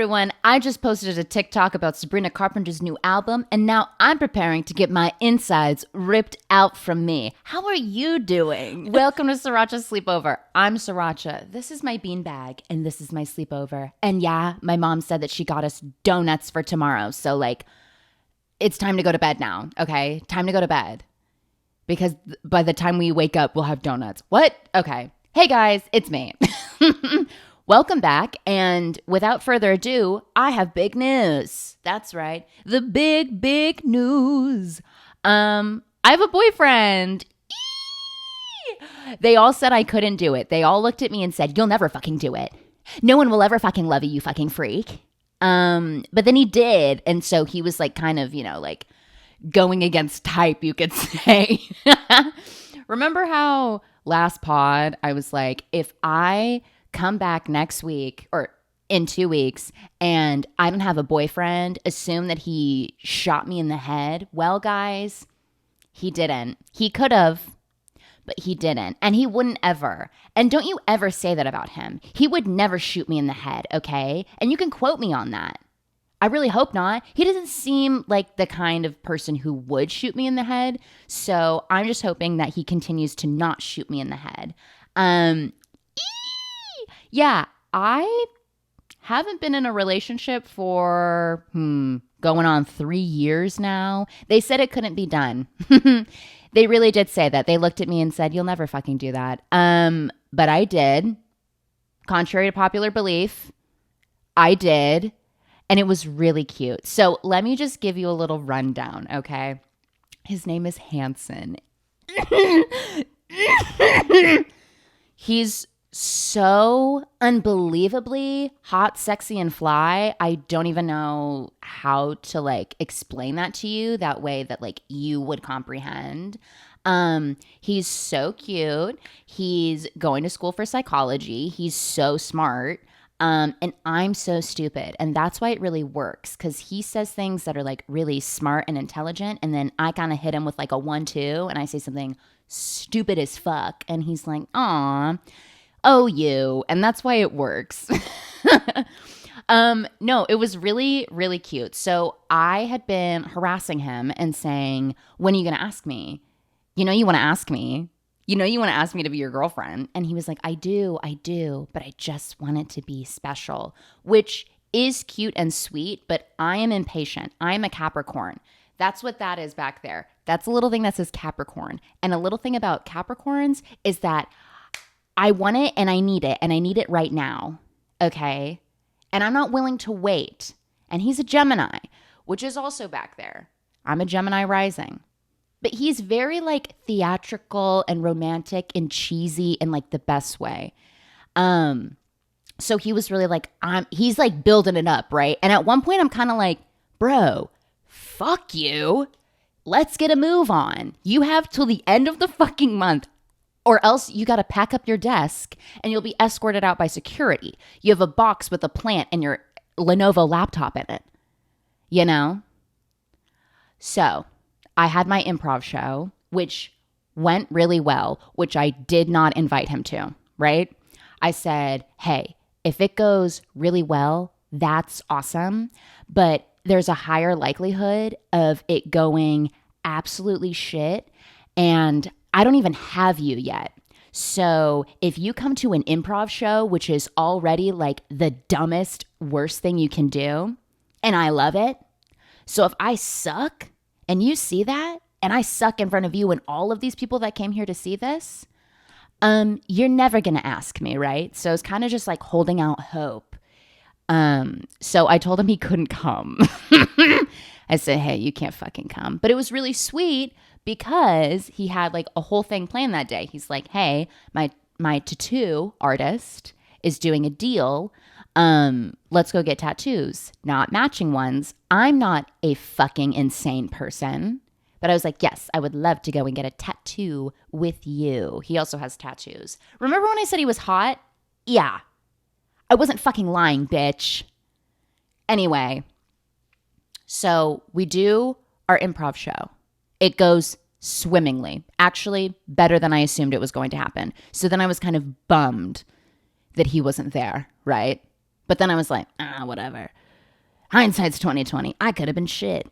everyone, I just posted a TikTok about Sabrina Carpenter's new album, and now I'm preparing to get my insides ripped out from me. How are you doing? Welcome to Sriracha Sleepover. I'm Sriracha. This is my beanbag, and this is my sleepover. And yeah, my mom said that she got us donuts for tomorrow, so it's time to go to bed now, okay? Time to go to bed. Because by the time we wake up, we'll have donuts. What? Okay. Hey guys, it's me. Welcome back, and without further ado, I have big news. That's right, the big news. I have a boyfriend. Eee! They all said I couldn't do it. They all looked at me and said, "You'll never fucking do it. No one will ever fucking love you, you fucking freak." But then he did, and so he was kind of, going against type, you could say. Remember how last pod I was like, if I come back next week or in 2 weeks and I don't have a boyfriend, assume that he shot me in the head? Well, guys, he didn't. He could have, but he didn't. And he wouldn't ever. And don't you ever say that about him. He would never shoot me in the head, okay? And you can quote me on that. I really hope not. He doesn't seem like the kind of person who would shoot me in the head. So I'm just hoping that he continues to not shoot me in the head. Yeah, I haven't been in a relationship for going on 3 years now. They said it couldn't be done. They really did say that. They looked at me and said, "You'll never fucking do that." But I did. Contrary to popular belief, I did. And it was really cute. So let me just give you a little rundown, okay? His name is Hanson. He's so unbelievably hot, sexy, and fly. I don't even know how to explain that to you that way that you would comprehend. He's so cute. He's going to school for psychology. He's so smart. And I'm so stupid. And that's why it really works. Because he says things that are really smart and intelligent. And then I kind of hit him with a 1-2. And I say something stupid as fuck. And he's like, "Aw, oh you." And that's why it works. No, it was really, really cute. So I had been harassing him and saying, "When are you going to ask me? You know you want to ask me. You know you want to ask me to be your girlfriend." And he was like, I do, but I just want it to be special," which is cute and sweet, but I am impatient. I am a Capricorn. That's what that is back there. That's a little thing that says Capricorn. And a little thing about Capricorns is that I want it and I need it right now, okay? And I'm not willing to wait. And he's a Gemini, which is also back there. I'm a Gemini rising. But he's very theatrical and romantic and cheesy in the best way. So he was really he's building it up, right? And at one point I'm kind of like, "Bro, fuck you. Let's get a move on. You have till the end of the fucking month, or else you got to pack up your desk and you'll be escorted out by security. You have a box with a plant and your Lenovo laptop in it, you know?" So I had my improv show, which went really well, which I did not invite him to, right? I said, "Hey, if it goes really well, that's awesome. But there's a higher likelihood of it going absolutely shit. And I don't even have you yet. So if you come to an improv show, which is already the dumbest, worst thing you can do, and I love it. So if I suck and you see that, and I suck in front of you and all of these people that came here to see this, you're never going to ask me, right?" So it's kind of just holding out hope. So I told him he couldn't come. I said, "Hey, you can't fucking come." But it was really sweet because he had a whole thing planned that day. He's like, "Hey, my tattoo artist is doing a deal. Let's go get tattoos, not matching ones." I'm not a fucking insane person, but I was like, "Yes, I would love to go and get a tattoo with you." He also has tattoos. Remember when I said he was hot? Yeah. I wasn't fucking lying, bitch. Anyway, so we do our improv show. It goes swimmingly. Actually, better than I assumed it was going to happen. So then I was kind of bummed that he wasn't there, right? But then I was like, whatever. Hindsight's 2020. I could have been shit.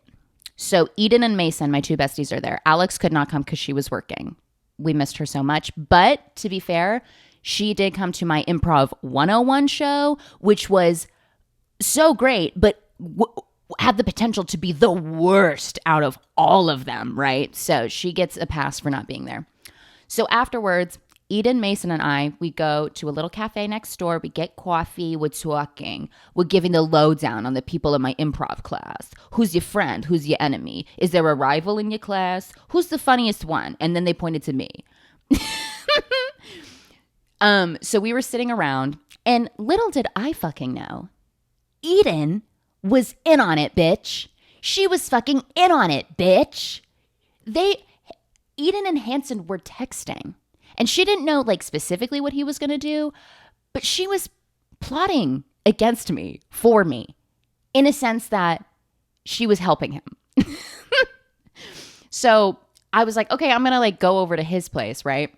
So Eden and Mason, my two besties, are there. Alex could not come because she was working. We missed her so much. But to be fair, she did come to my Improv 101 show, which was so great, but had the potential to be the worst out of all of them, right? So she gets a pass for not being there. So afterwards, Eden, Mason, and I, we go to a little cafe next door. We get coffee. We're talking. We're giving the lowdown on the people in my improv class. Who's your friend? Who's your enemy? Is there a rival in your class? Who's the funniest one? And then they pointed to me. So we were sitting around, and little did I fucking know, Eden was in on it, bitch. She was fucking in on it, bitch. Eden and Hanson were texting. And she didn't know like specifically what he was going to do, but she was plotting against me, for me, in a sense that she was helping him. So I was like, okay, I'm going to like go over to his place, right?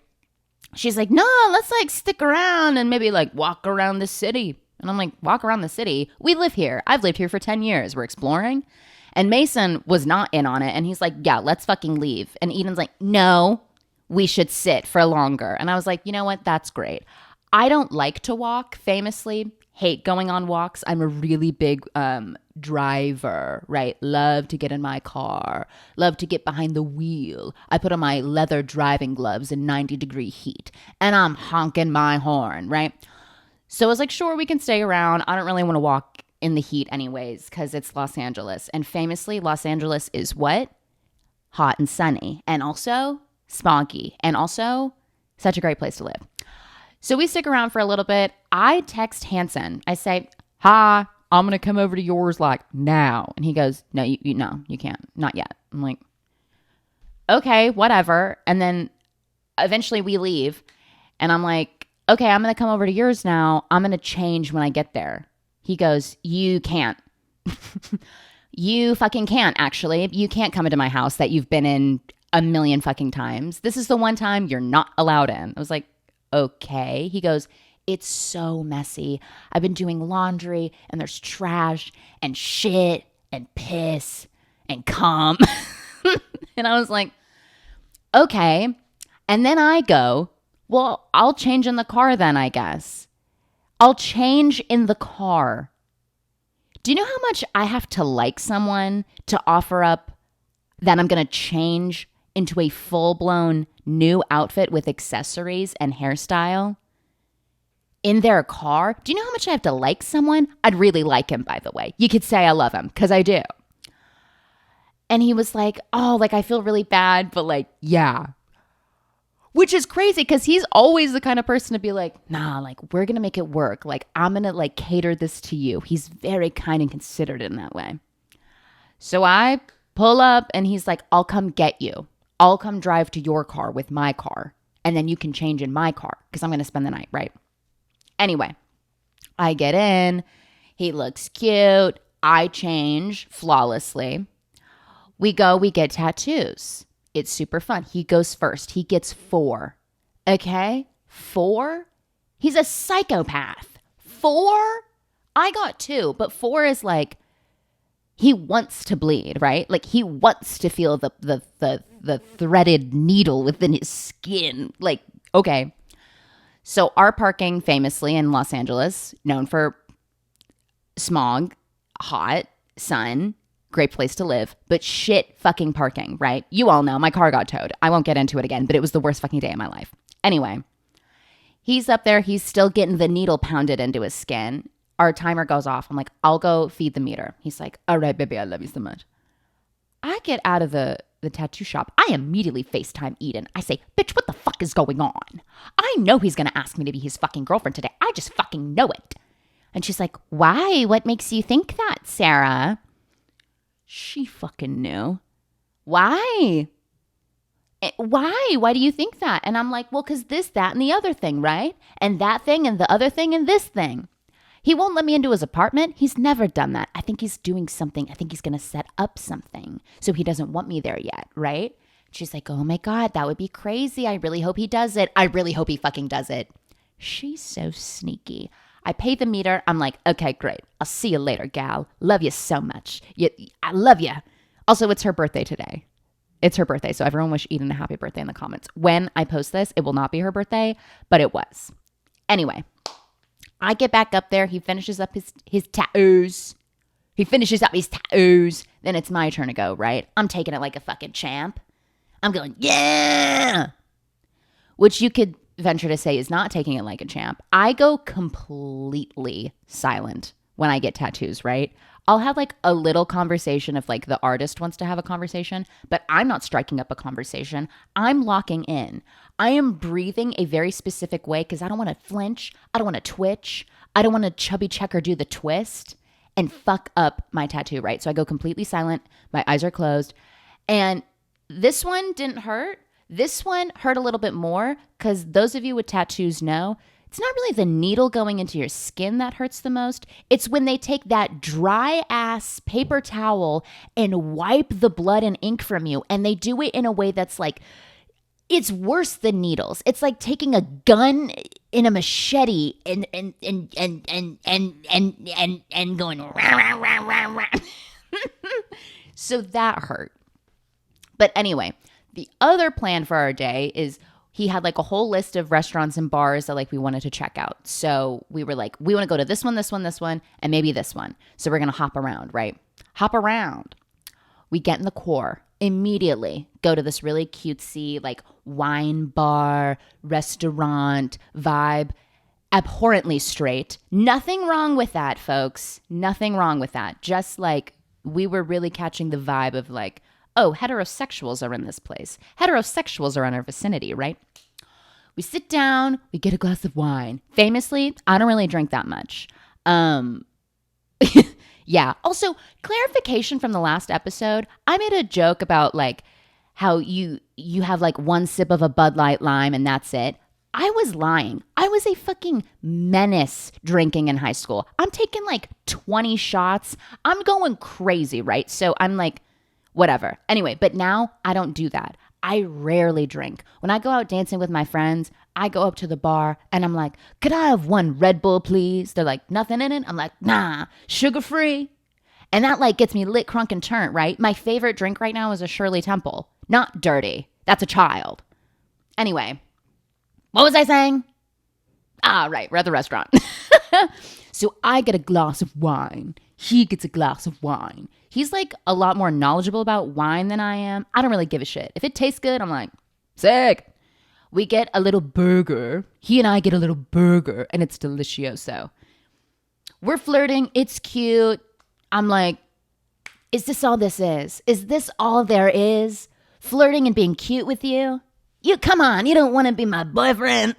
She's like, no, let's like stick around and maybe like walk around the city. And I'm like, walk around the city? We live here. I've lived here for 10 years. We're exploring. And Mason was not in on it. And he's like, yeah, let's fucking leave. And Eden's like, no, we should sit for longer. And I was like, you know what? That's great. I don't like to walk, famously. Hate going on walks. I'm a really big driver, right? Love to get in my car. Love to get behind the wheel. I put on my leather driving gloves in 90-degree heat. And I'm honking my horn, right? So I was like, sure, we can stay around. I don't really want to walk in the heat anyways because it's Los Angeles. And famously, Los Angeles is what? Hot and sunny. And also smoggy. And also such a great place to live. So we stick around for a little bit. I text Hanson. I say, hi, I'm going to come over to yours like now. And he goes, no, you can't. Not yet. I'm like, okay, whatever. And then eventually we leave. And I'm like, okay, I'm going to come over to yours now. I'm going to change when I get there. He goes, you can't. You fucking can't, actually. You can't come into my house that you've been in a million fucking times. This is the one time you're not allowed in. I was like, okay. He goes, it's so messy. I've been doing laundry and there's trash and shit and piss and cum. And I was like, okay. And then I go, well, I'll change in the car then, I guess. I'll change in the car. Do you know how much I have to like someone to offer up that I'm going to change into a full-blown new outfit with accessories and hairstyle in their car? Do you know how much I have to like someone? I'd really like him, by the way. You could say I love him, because I do. And he was like, oh, like I feel really bad, but like, yeah. Which is crazy, because he's always the kind of person to be like, nah, like we're going to make it work. Like I'm going to like cater this to you. He's very kind and considerate in that way. So I pull up and he's like, I'll come get you. I'll come drive to your car with my car. And then you can change in my car because I'm going to spend the night, right? Anyway, I get in. He looks cute. I change flawlessly. We get tattoos. It's super fun. He goes first. He gets 4. Okay? 4? He's a psychopath. 4? I got 2, but 4 is like, he wants to bleed, right? Like he wants to feel the threaded needle within his skin. Like, okay. So our parking famously in Los Angeles, known for smog, hot, sun, great place to live, but shit fucking parking, right? You all know my car got towed. I won't get into it again, but it was the worst fucking day of my life. Anyway, he's up there. He's still getting the needle pounded into his skin. Our timer goes off. I'm like, I'll go feed the meter. He's like, all right, baby, I love you so much. I get out of the tattoo shop. I immediately FaceTime Eden. I say, bitch, what the fuck is going on? I know he's going to ask me to be his fucking girlfriend today. I just fucking know it. And she's like, why? What makes you think that, Sarah? She fucking knew. Why? Why? Why do you think that? And I'm like, well, because this, that, and the other thing, right? And that thing, and the other thing, and this thing. He won't let me into his apartment. He's never done that. I think he's doing something. I think he's going to set up something. So he doesn't want me there yet, right? She's like, oh my God, that would be crazy. I really hope he does it. I really hope he fucking does it. She's so sneaky. I pay the meter. I'm like, okay, great. I'll see you later, gal. Love you so much. I love you. Also, it's her birthday today. It's her birthday. So everyone wish Eden a happy birthday in the comments. When I post this, it will not be her birthday, but it was. Anyway, I get back up there. He finishes up his tattoos. Then it's my turn to go, right? I'm taking it like a fucking champ. I'm going, yeah. Which you could venture to say is not taking it like a champ. I go completely silent when I get tattoos, right? I'll have like a little conversation if like the artist wants to have a conversation, but I'm not striking up a conversation. I'm locking in. I am breathing a very specific way because I don't want to flinch. I don't want to twitch. I don't want to chubby check or do the twist and fuck up my tattoo, right? So I go completely silent. My eyes are closed. And this one didn't hurt. This one hurt a little bit more because those of you with tattoos know it's not really the needle going into your skin that hurts the most. It's when they take that dry ass paper towel and wipe the blood and ink from you. And they do it in a way that's like, it's worse than needles. It's like taking a gun in a machete and going rah, rah, rah, rah, rah. So that hurt. But anyway, the other plan for our day is he had like a whole list of restaurants and bars that like we wanted to check out. So we were like, we want to go to this one, and maybe this one. So we're going to hop around, right? Hop around. We get in the core immediately, go to this really cutesy like wine bar, restaurant vibe, abhorrently straight. Nothing wrong with that, folks. Nothing wrong with that. Just like we were really catching the vibe of like, oh, heterosexuals are in this place. Heterosexuals are in our vicinity, right? We sit down, we get a glass of wine. Famously, I don't really drink that much. Yeah. Also, clarification from the last episode. I made a joke about like how you have like one sip of a Bud Light Lime and that's it. I was lying. I was a fucking menace drinking in high school. I'm taking like 20 shots. I'm going crazy, right? So I'm like, whatever. Anyway, but now I don't do that. I rarely drink. When I go out dancing with my friends, I go up to the bar and I'm like, could I have one Red Bull, please? They're like, nothing in it. I'm like, nah, sugar free. And that like gets me lit, crunk, and turnt, right? My favorite drink right now is a Shirley Temple. Not dirty. That's a child. Anyway, what was I saying? Ah, right. We're at the restaurant. So I get a glass of wine. He gets a glass of wine. He's like a lot more knowledgeable about wine than I am. I don't really give a shit. If it tastes good, I'm like, sick. We get a little burger. He and I get a little burger, and it's delicioso. We're flirting. It's cute. I'm like, is this all this is? Is this all there is? Flirting and being cute with you? You come on. You don't want to be my boyfriend.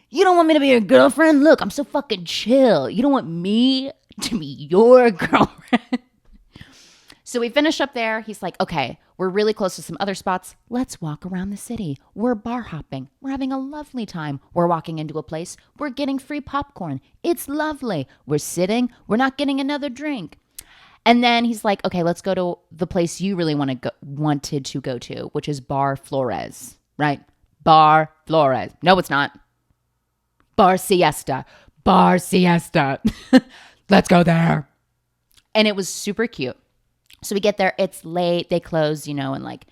You don't want me to be your girlfriend? Look, I'm so fucking chill. You don't want me to be your girlfriend. So we finish up there. He's like, okay, we're really close to some other spots. Let's walk around the city. We're bar hopping. We're having a lovely time. We're walking into a place. We're getting free popcorn. It's lovely. We're sitting. We're not getting another drink. And then he's like, okay, let's go to the place you really wanted to go to, which is Bar Flores, right? Bar Flores. No, it's not. Bar Siesta. Bar Siesta. Let's go there. And it was super cute. So we get there. It's late. They close, in like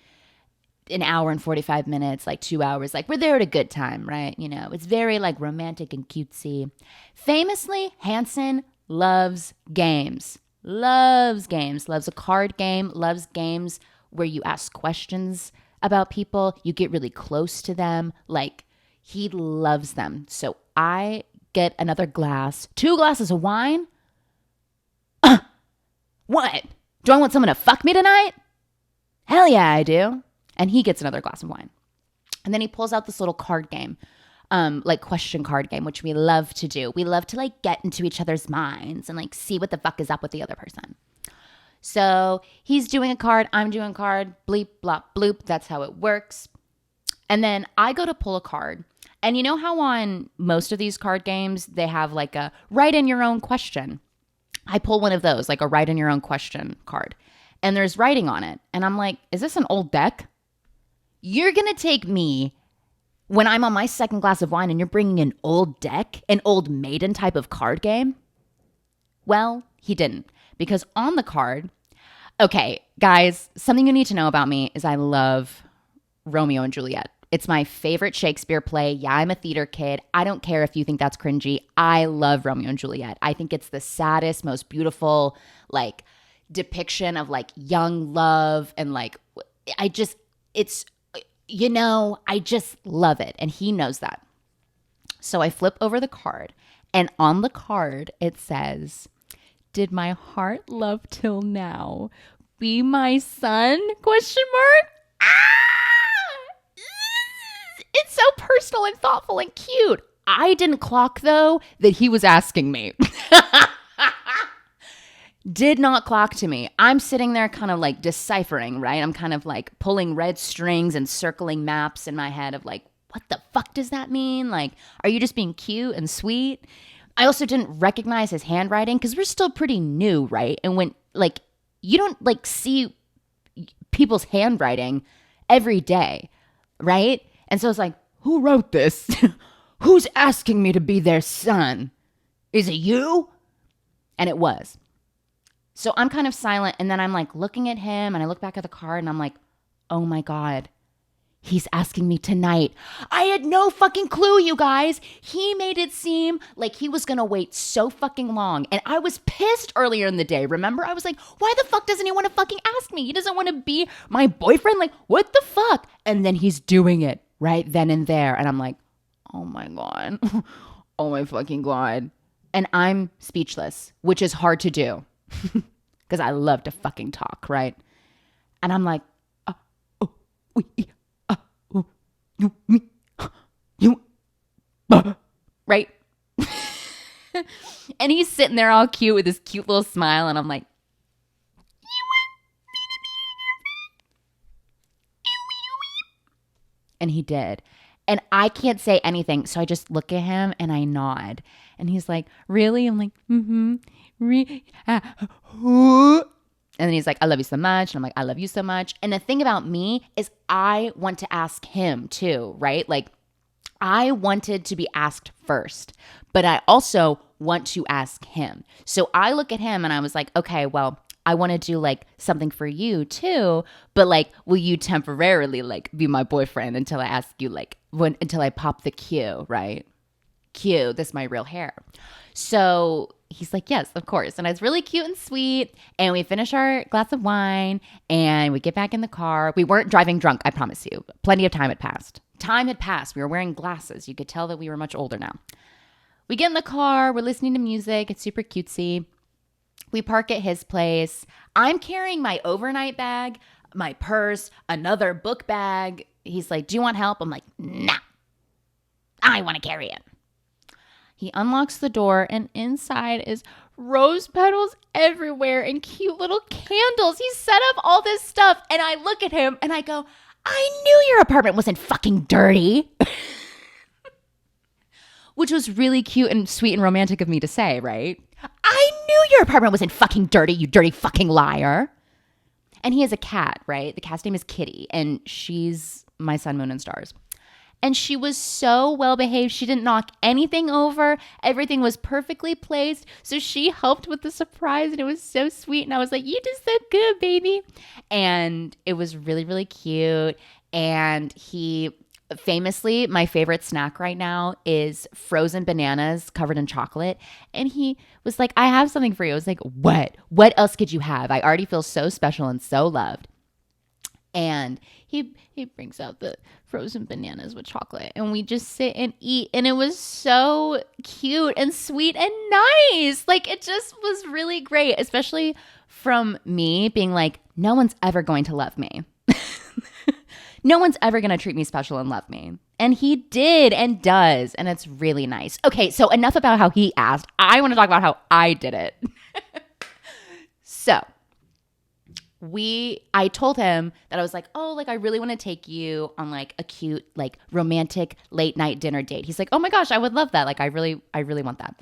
an hour and 45 minutes, like 2 hours. Like we're there at a good time, right? It's very like romantic and cutesy. Famously, Hanson loves games. Loves games. Loves a card game. Loves games where you ask questions about people. You get really close to them. Like he loves them. So I get another glass. 2 glasses of wine. What? Do I want someone to fuck me tonight? Hell yeah, I do. And he gets another glass of wine. And then he pulls out this little card game, like question card game, which we love to do. We love to like get into each other's minds and like see what the fuck is up with the other person. So he's doing a card, I'm doing a card, bleep, blop, bloop. That's how it works. And then I go to pull a card. And you know how on most of these card games, they have like a write in your own question. I pull one of those, like a write in your own question card. And there's writing on it. And I'm like, is this an old deck? You're going to take me when I'm on my second glass of wine and you're bringing an old deck, an old maiden type of card game? Well, he didn't, because on the card, okay, guys, something you need to know about me is I love Romeo and Juliet. It's my favorite Shakespeare play. Yeah, I'm a theater kid. I don't care if you think that's cringy. I love Romeo and Juliet. I think it's the saddest, most beautiful, like, depiction of like young love and like, I just love it. And he knows that. So I flip over the card, and on the card it says, "Did my heart love till now be my son?" Question mark. It's so personal and thoughtful and cute. I didn't clock, though, that he was asking me. Did not clock to me. I'm sitting there kind of like deciphering, right? I'm kind of like pulling red strings and circling maps in my head of like, what the fuck does that mean? Like, are you just being cute and sweet? I also didn't recognize his handwriting because we're still pretty new, right? And when, like, you don't like see people's handwriting every day, right? And so it's like, who wrote this? Who's asking me to be their son? Is it you? And it was. So I'm kind of silent, and then I'm like looking at him, and I look back at the card, and I'm like, oh my God, he's asking me tonight. I had no fucking clue, you guys. He made it seem like he was gonna wait so fucking long, and I was pissed earlier in the day. Remember? I was like, why the fuck doesn't he want to fucking ask me? He doesn't want to be my boyfriend? Like, what the fuck? And then he's doing it right then and there, and I'm like, oh my God. Oh my fucking God. And I'm speechless, which is hard to do. Because I love to fucking talk, right? And I'm like, right? And he's sitting there all cute with his cute little smile, and I'm like, and he did. And I can't say anything, so I just look at him and I nod. And he's like, really? I'm like, mm-hmm. And then he's like, I love you so much. And I'm like, I love you so much. And the thing about me is I want to ask him too, right? Like, I wanted to be asked first, but I also want to ask him. So I look at him and I was like, okay, well, I want to do like something for you too, but like, will you temporarily like be my boyfriend until I ask you like until I pop the cue, right? Cue, this is my real hair. So he's like, yes, of course. And it's really cute and sweet. And we finish our glass of wine and we get back in the car. We weren't driving drunk, I promise you. Plenty of time had passed. Time had passed. We were wearing glasses. You could tell that we were much older now. We get in the car. We're listening to music. It's super cutesy. We park at his place. I'm carrying my overnight bag, my purse, another book bag. He's like, do you want help? I'm like, nah, I want to carry it. He unlocks the door, and inside is rose petals everywhere and cute little candles. He set up all this stuff, and I look at him and I go, I knew your apartment wasn't fucking dirty. Which was really cute and sweet and romantic of me to say, right? I knew your apartment wasn't fucking dirty, you dirty fucking liar. And he has a cat, right? The cat's name is Kitty, and she's my sun, moon, and stars. And she was so well behaved. She didn't knock anything over. Everything was perfectly placed. So she helped with the surprise, and it was so sweet. And I was like, you did so good, baby. And it was really, really cute. And he famously, my favorite snack right now is frozen bananas covered in chocolate. And he was like, I have something for you. I was like, what? What else could you have? I already feel so special and so loved. And he brings out the frozen bananas with chocolate, and we just sit and eat, and it was so cute and sweet and nice. Like, it just was really great, especially from me being like, no one's ever going to love me. No one's ever going to treat me special and love me. And he did and does, and it's really nice. Okay, so enough about how he asked. I want to talk about how I did it. So I told him that I was like, oh, like I really want to take you on like a cute, like romantic late night dinner date. He's like, oh my gosh, I would love that. Like I really want that.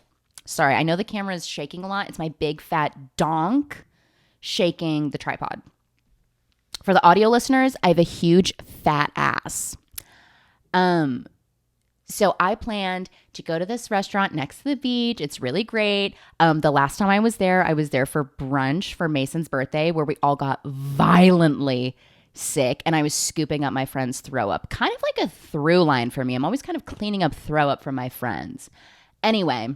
Sorry, I know the camera is shaking a lot. It's my big fat donk shaking the tripod. For the audio listeners, I have a huge fat ass. So I planned to go to this restaurant next to the beach. It's really great. The last time I was there for brunch for Mason's birthday, where we all got violently sick, and I was scooping up my friend's throw up. Kind of like a through line for me. I'm always kind of cleaning up throw up from my friends. Anyway,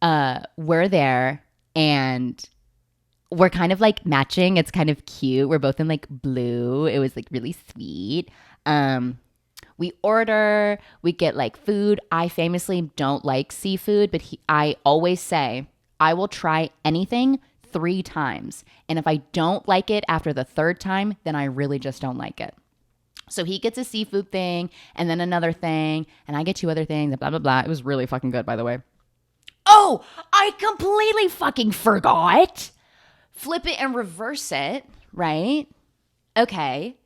we're there, and we're kind of like matching. It's kind of cute. We're both in like blue. It was like really sweet. We order, we get like food. I famously don't like seafood, but I always say I will try anything 3 times. And if I don't like it after the 3rd time, then I really just don't like it. So he gets a seafood thing and then another thing, and I get 2 other things, and blah, blah, blah. It was really fucking good, by the way. Oh, I completely fucking forgot. Flip it and reverse it, right? Okay.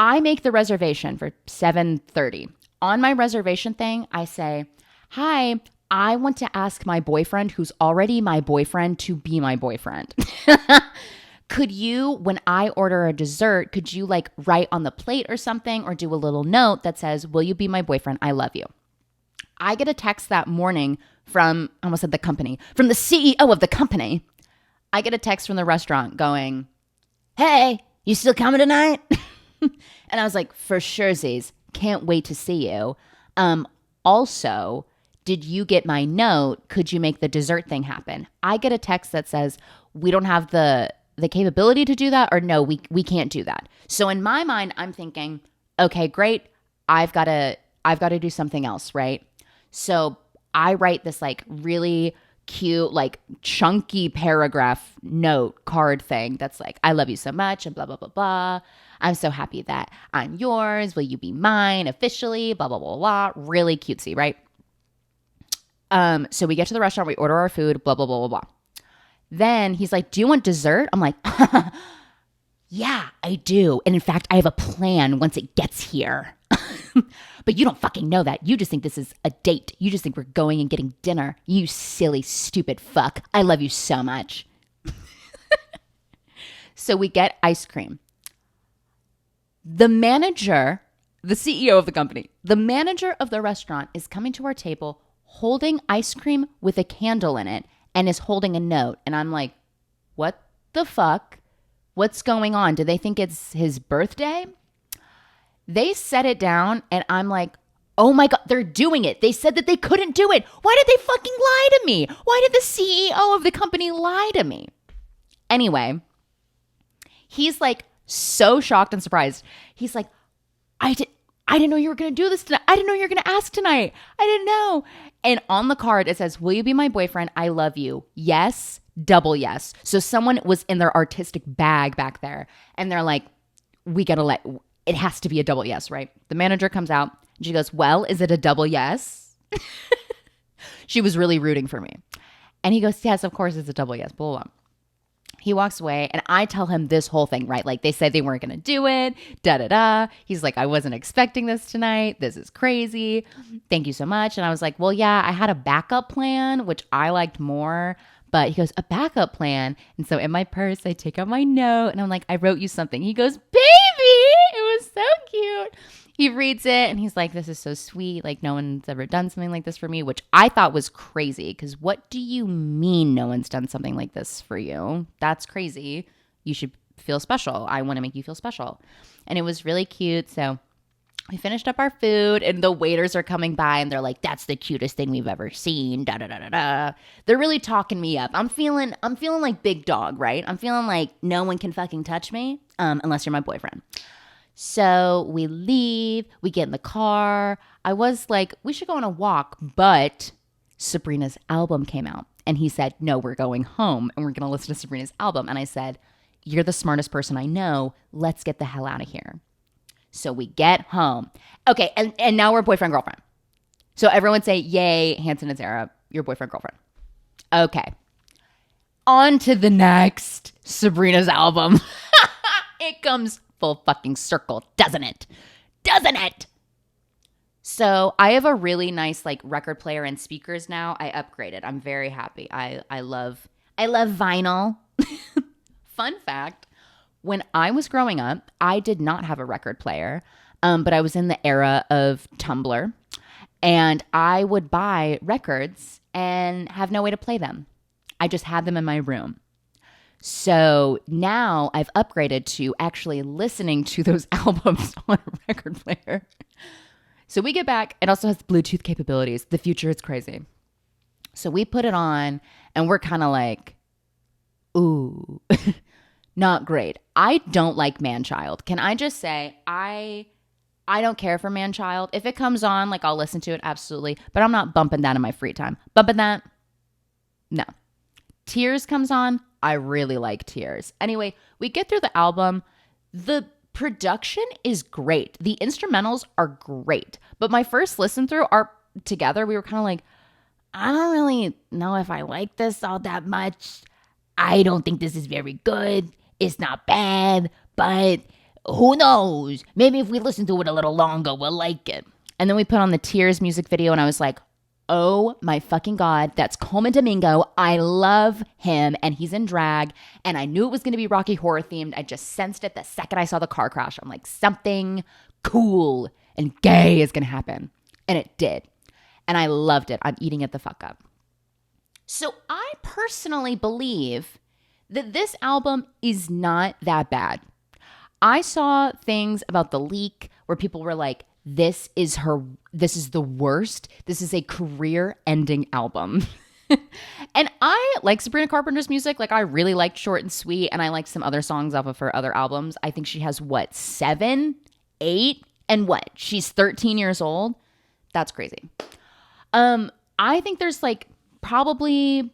I make the reservation for 7:30. On my reservation thing, I say, hi, I want to ask my boyfriend, who's already my boyfriend, to be my boyfriend. Could you, when I order a dessert, could you like write on the plate or something, or do a little note that says, will you be my boyfriend? I love you. I get a text that morning from, I almost said the company, from the CEO of the company. I get a text from the restaurant going, hey, you still coming tonight? And I was like, for sure, Z's. Can't wait to see you. Also, did you get my note? Could you make the dessert thing happen? I get a text that says, we don't have the capability to do that, or no, we can't do that. So in my mind, I'm thinking, okay, great. I've got to do something else, right? So I write this like really cute, like chunky paragraph note card thing that's like, I love you so much, and blah, blah, blah, blah. I'm so happy that I'm yours. Will you be mine officially? Blah, blah, blah, blah. Really cutesy, right? So we get to the restaurant, we order our food, blah, blah, blah, blah, blah. Then he's like, do you want dessert? I'm like, yeah, I do. And in fact, I have a plan once it gets here. But you don't fucking know that. You just think this is a date. You just think we're going and getting dinner. You silly, stupid fuck. I love you so much. So we get ice cream. The manager, the CEO of the company, the manager of the restaurant is coming to our table holding ice cream with a candle in it and is holding a note. And I'm like, what the fuck? What's going on? Do they think it's his birthday? They set it down and I'm like, oh my God, they're doing it. They said that they couldn't do it. Why did they fucking lie to me? Why did the CEO of the company lie to me? Anyway, he's like so shocked and surprised. He's like, I didn't know you were going to do this tonight. I didn't know you were going to ask tonight. I didn't know. And on the card, it says, will you be my boyfriend? I love you. Yes, double yes. So someone was in their artistic bag back there. And they're like, it has to be a double yes, right? The manager comes out and she goes, well, is it a double yes? She was really rooting for me. And he goes, yes, of course it's a double yes, blah, blah, blah. He walks away and I tell him this whole thing, right? Like they said they weren't going to do it, da-da-da. He's like, I wasn't expecting this tonight. This is crazy. Thank you so much. And I was like, well, yeah, I had a backup plan, which I liked more. But he goes, a backup plan. And so in my purse, I take out my note and I'm like, I wrote you something. He goes, baby, it was so cute. He reads it and he's like, this is so sweet. Like no one's ever done something like this for me, which I thought was crazy. Because what do you mean no one's done something like this for you? That's crazy. You should feel special. I want to make you feel special. And it was really cute. So we finished up our food and the waiters are coming by and they're like, that's the cutest thing we've ever seen. Da, da, da, da, da. They're really talking me up. I'm feeling like big dog, right? I'm feeling like no one can fucking touch me unless you're my boyfriend. So we leave, we get in the car. I was like, we should go on a walk, but Sabrina's album came out. And he said, no, we're going home and we're going to listen to Sabrina's album. And I said, you're the smartest person I know. Let's get the hell out of here. So we get home. Okay, and now we're boyfriend-girlfriend. So everyone say, yay, Hanson and Sarah, your boyfriend-girlfriend. Okay. On to the next Sabrina's album. It comes full fucking circle, doesn't it? Doesn't it? So I have a really nice like record player and speakers now. I upgraded. I'm very happy. I love vinyl. Fun fact, when I was growing up, I did not have a record player, but I was in the era of Tumblr. And I would buy records and have no way to play them. I just had them in my room. So now I've upgraded to actually listening to those albums on a record player. So we get back. It also has Bluetooth capabilities. The future is crazy. So we put it on and we're kind of like, ooh, not great. I don't like Man-Child. Can I just say, I don't care for Man-Child. If it comes on, like I'll listen to it, absolutely. But I'm not bumping that in my free time. Bumping that? No. Tears comes on. I really like Tears. Anyway, we get through the album. The production is great. The instrumentals are great. But my first listen through together, we were kind of like, I don't really know if I like this all that much. I don't think this is very good. It's not bad, but who knows? Maybe if we listen to it a little longer, we'll like it. And then we put on the Tears music video and I was like, oh my fucking God, that's Coleman Domingo. I love him and he's in drag. And I knew it was going to be Rocky Horror themed. I just sensed it the second I saw the car crash. I'm like, something cool and gay is going to happen. And it did. And I loved it. I'm eating it the fuck up. So I personally believe that this album is not that bad. I saw things about the leak where people were like, this is the worst. This is a career-ending album. And I like Sabrina Carpenter's music. Like I really liked Short and Sweet, and I like some other songs off of her other albums. I think she has 7, 8, and she's 13 years old. That's crazy. I think there's like probably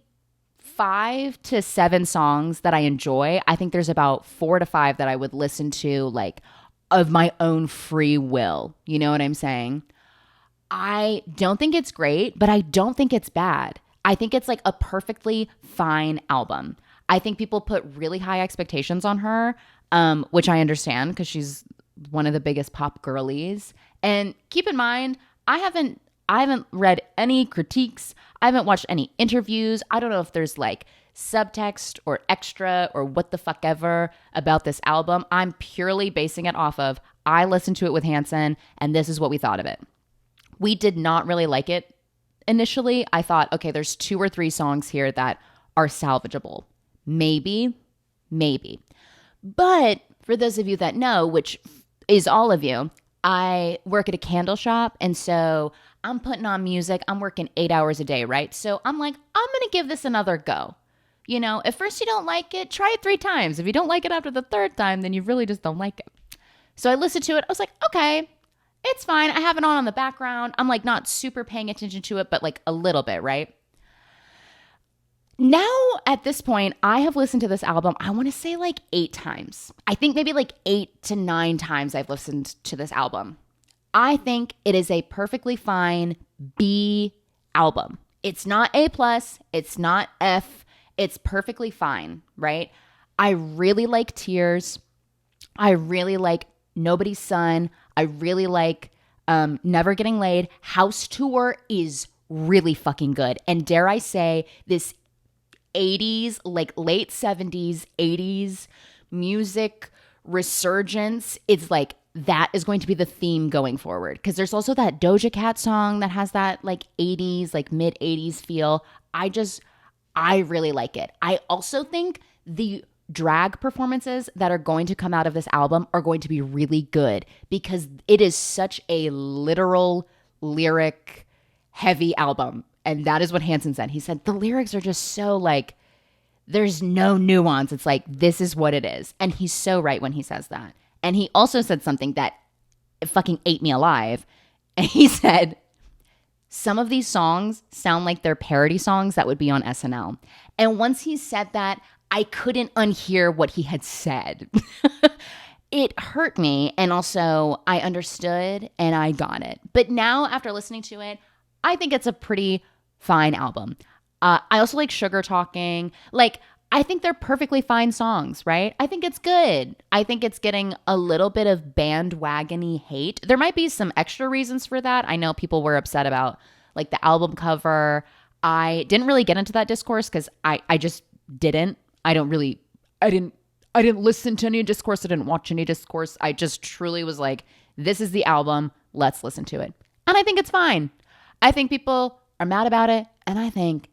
5 to 7 songs that I enjoy. I think there's about 4 to 5 that I would listen to like of my own free will. You know what I'm saying? I don't think it's great, but I don't think it's bad. I think it's like a perfectly fine album. I think people put really high expectations on her, which I understand because she's one of the biggest pop girlies. And keep in mind, I haven't read any critiques. I haven't watched any interviews. I don't know if there's like subtext or extra or what the fuck ever about this album. I'm purely basing it off of I listened to it with Hanson and this is what we thought of it. We did not really like it initially. I thought, okay, there's 2 or 3 songs here that are salvageable. Maybe. But for those of you that know, which is all of you, I work at a candle shop, and so I'm putting on music. I'm working 8 hours a day, right? So I'm like, I'm going to give this another go. You know, if first you don't like it, try it 3 times. If you don't like it after the 3rd time, then you really just don't like it. So I listened to it. I was like, okay, it's fine. I have it on the background. I'm like not super paying attention to it, but like a little bit, right? Now at this point, I have listened to this album, I want to say like 8 times. I think maybe like 8 to 9 times I've listened to this album. I think it is a perfectly fine B album. It's not A+, it's not F, it's perfectly fine, right? I really like Tears. I really like Nobody's Son. I really like Never Getting Laid. House Tour is really fucking good. And dare I say, this 80s, like late 70s, 80s music resurgence, it's like that is going to be the theme going forward. Because there's also that Doja Cat song that has that like 80s, like mid 80s feel. I really like it. I also think the drag performances that are going to come out of this album are going to be really good because it is such a literal, lyric, heavy album. And that is what Hanson said. He said, the lyrics are just so like, there's no nuance. It's like, this is what it is. And he's so right when he says that. And he also said something that fucking ate me alive. And he said, some of these songs sound like they're parody songs that would be on SNL. And once he said that, I couldn't unhear what he had said. It hurt me. And also I understood and I got it. But now after listening to it, I think it's a pretty fine album. I also like Sugar Talking. Like, I think they're perfectly fine songs, right? I think it's good. I think it's getting a little bit of bandwagony hate. There might be some extra reasons for that. I know people were upset about like the album cover. I didn't really get into that discourse because I just didn't. I didn't listen to any discourse. I didn't watch any discourse. I just truly was like, this is the album. Let's listen to it. And I think it's fine. I think people are mad about it, and I think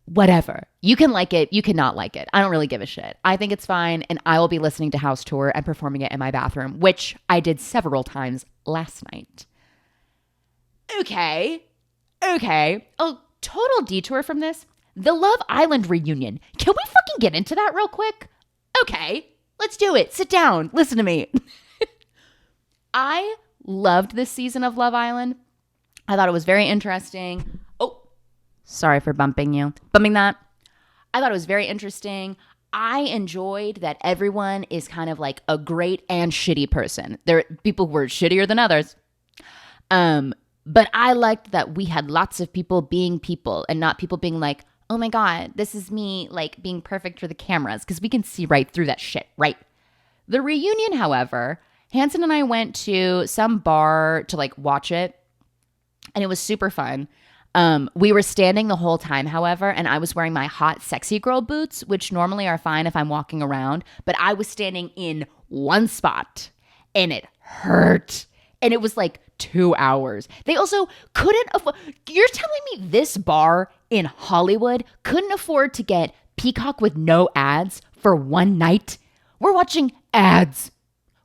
whatever. You can like it, you cannot like it. I don't really give a shit. I think it's fine, and I will be listening to House Tour and performing it in my bathroom, which I did several times last night. Okay. A total detour from this. The Love Island reunion. Can we fucking get into that real quick? Okay, let's do it. Sit down. Listen to me. I loved this season of Love Island. I thought it was very interesting. Oh, sorry for bumping that. I thought it was very interesting. I enjoyed that everyone is kind of like a great and shitty person. There are people who were shittier than others. But I liked that we had lots of people being people and not people being like, oh my God, this is me like being perfect for the cameras, because we can see right through that shit, right? The reunion, however, Hanson and I went to some bar to like watch it, and it was super fun. We were standing the whole time, however, and I was wearing my hot, sexy girl boots, which normally are fine if I'm walking around, but I was standing in one spot, and it hurt. And it was like 2 hours. They also couldn't afford. You're telling me this bar in Hollywood couldn't afford to get Peacock with no ads for one night? We're watching ads.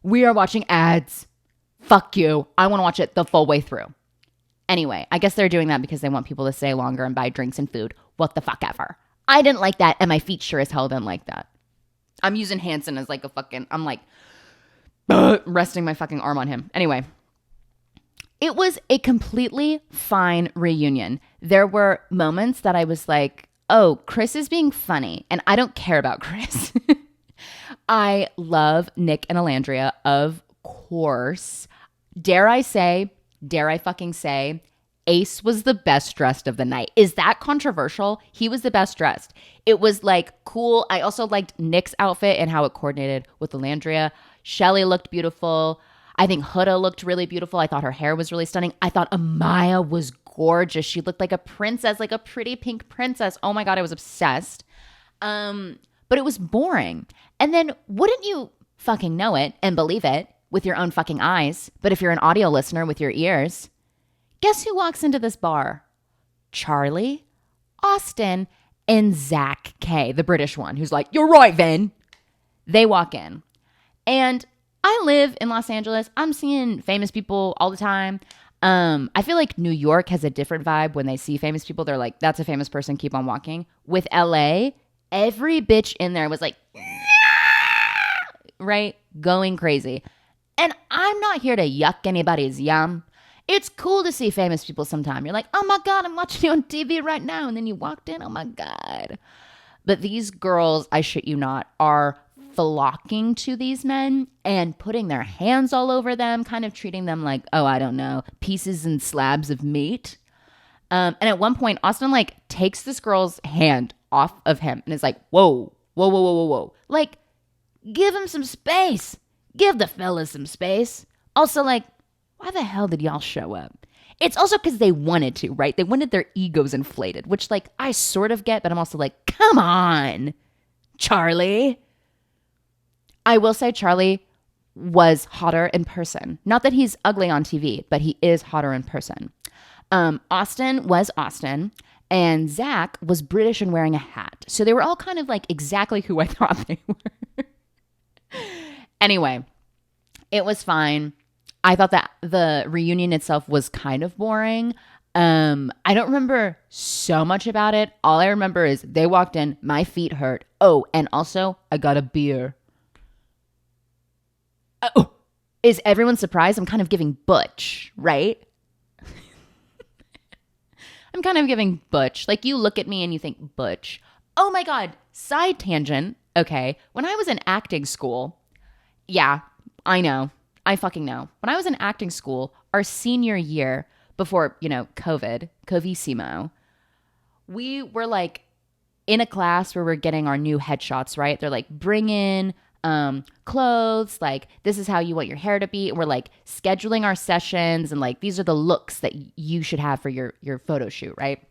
We are watching ads. Fuck you. I want to watch it the full way through. Anyway, I guess they're doing that because they want people to stay longer and buy drinks and food. What the fuck ever. I didn't like that, and my feet sure as hell didn't like that. I'm using Hanson as like a fucking, I'm like resting my fucking arm on him. Anyway. It was a completely fine reunion. There were moments that I was like, oh, Chris is being funny, and I don't care about Chris. I love Nick and Alandria, of course. Dare I fucking say, Ace was the best dressed of the night. Is that controversial? He was the best dressed. It was like cool. I also liked Nick's outfit and how it coordinated with Alandria. Shelly looked beautiful. I think Huda looked really beautiful. I thought her hair was really stunning. I thought Amaya was gorgeous. She looked like a princess, like a pretty pink princess. Oh my God, I was obsessed. But it was boring. And then wouldn't you fucking know it and believe it with your own fucking eyes, but if you're an audio listener with your ears, guess who walks into this bar? Charlie, Austin, and Zach K, the British one, who's like, you're right, Vin. They walk in. And I live in Los Angeles. I'm seeing famous people all the time. I feel like New York has a different vibe when they see famous people. They're like, that's a famous person, keep on walking. With LA, every bitch in there was like, right? Going crazy. And I'm not here to yuck anybody's yum. It's cool to see famous people sometime. You're like, oh my God, I'm watching you on TV right now. And then you walked in, oh my God. But these girls, I shit you not, are flocking to these men and putting their hands all over them, kind of treating them like, oh, I don't know, pieces and slabs of meat. And at one point, Austin like takes this girl's hand off of him and is like, whoa. Like, give him some space. Give the fellas some space. Also, like, why the hell did y'all show up? It's also because they wanted to, right? They wanted their egos inflated, which like I sort of get, but I'm also like, come on, Charlie. I will say Charlie was hotter in person. Not that he's ugly on TV, but he is hotter in person. Austin was Austin, and Zach was British and wearing a hat. So they were all kind of like exactly who I thought they were. Anyway, it was fine. I thought that the reunion itself was kind of boring. I don't remember so much about it. All I remember is they walked in, my feet hurt. Oh, and also I got a beer. Oh, is everyone surprised? I'm kind of giving Butch, right? I'm kind of giving Butch. Like you look at me and you think Butch. Oh my God. Side tangent. Okay. When I was in acting school, yeah, I know. I fucking know. When I was in acting school, our senior year before, Covissimo, we were like in a class where we're getting our new headshots, right? They're like, bring in clothes, like this is how you want your hair to be. And we're like scheduling our sessions and like these are the looks that you should have for your photo shoot, right?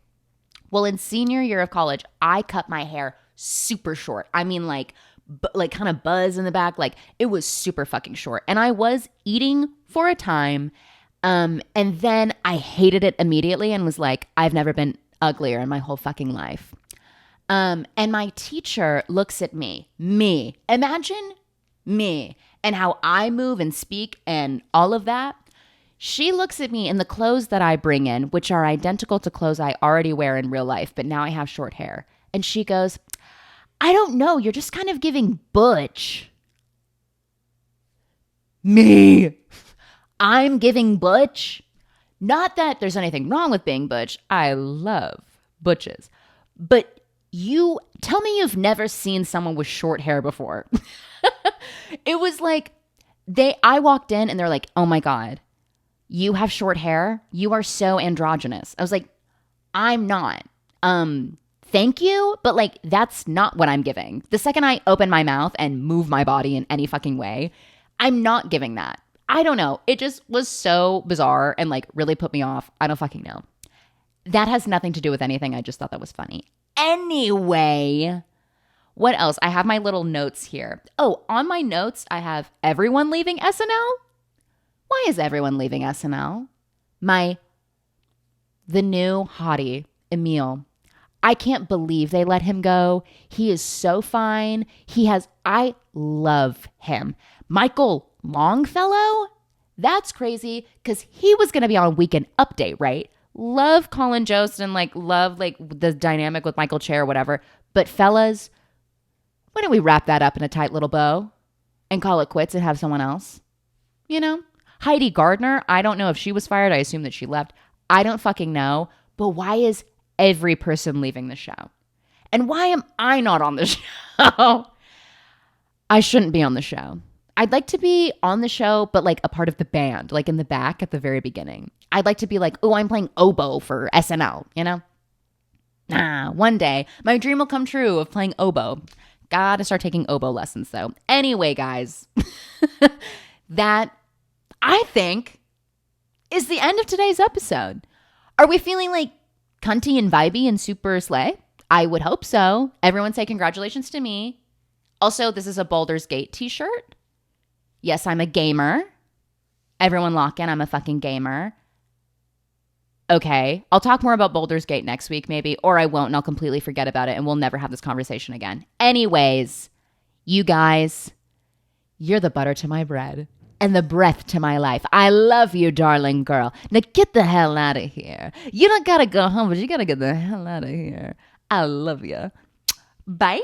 Well, in senior year of college, I cut my hair super short. I mean like kind of buzz in the back. Like it was super fucking short. And I was eating for a time. And then I hated it immediately and was like, I've never been uglier in my whole fucking life. And my teacher looks at me, imagine me and how I move and speak and all of that. She looks at me in the clothes that I bring in, which are identical to clothes I already wear in real life, but now I have short hair. And she goes, I don't know, you're just kind of giving butch. Me. I'm giving butch. Not that there's anything wrong with being butch. I love butches. But you tell me you've never seen someone with short hair before. It was like I walked in and they're like, oh my God, you have short hair. You are so androgynous. I was like, I'm not. Thank you. But like, that's not what I'm giving. The second I open my mouth and move my body in any fucking way, I'm not giving that. I don't know. It just was so bizarre and like really put me off. I don't fucking know. That has nothing to do with anything. I just thought that was funny. Anyway, what else? I have my little notes here. Oh, on my notes, I have everyone leaving SNL. Why is everyone leaving SNL? The new hottie, Emil. I can't believe they let him go. He is so fine. I love him. Michael Longfellow? That's crazy because he was going to be on Weekend Update, right? Love Colin Jost and love the dynamic with Michael Che or whatever. But fellas, why don't we wrap that up in a tight little bow and call it quits and have someone else? You know? Heidi Gardner, I don't know if she was fired. I assume that she left. I don't fucking know. But why is every person leaving the show? And why am I not on the show? I shouldn't be on the show. I'd like to be on the show, but like a part of the band, like in the back at the very beginning. I'd like to be like, oh, I'm playing oboe for SNL, you know? One day my dream will come true of playing oboe. Gotta start taking oboe lessons though. Anyway, guys, that I think is the end of today's episode. Are we feeling like cunty and vibey and super slay? I would hope so. Everyone say congratulations to me. Also, this is a Baldur's Gate t-shirt. Yes, I'm a gamer. Everyone lock in. I'm a fucking gamer. Okay. I'll talk more about Baldur's Gate next week maybe, or I won't and I'll completely forget about it and we'll never have this conversation again. Anyways, you guys, you're the butter to my bread and the breath to my life. I love you, darling girl. Now get the hell out of here. You don't gotta go home, but you gotta get the hell out of here. I love you. Bye.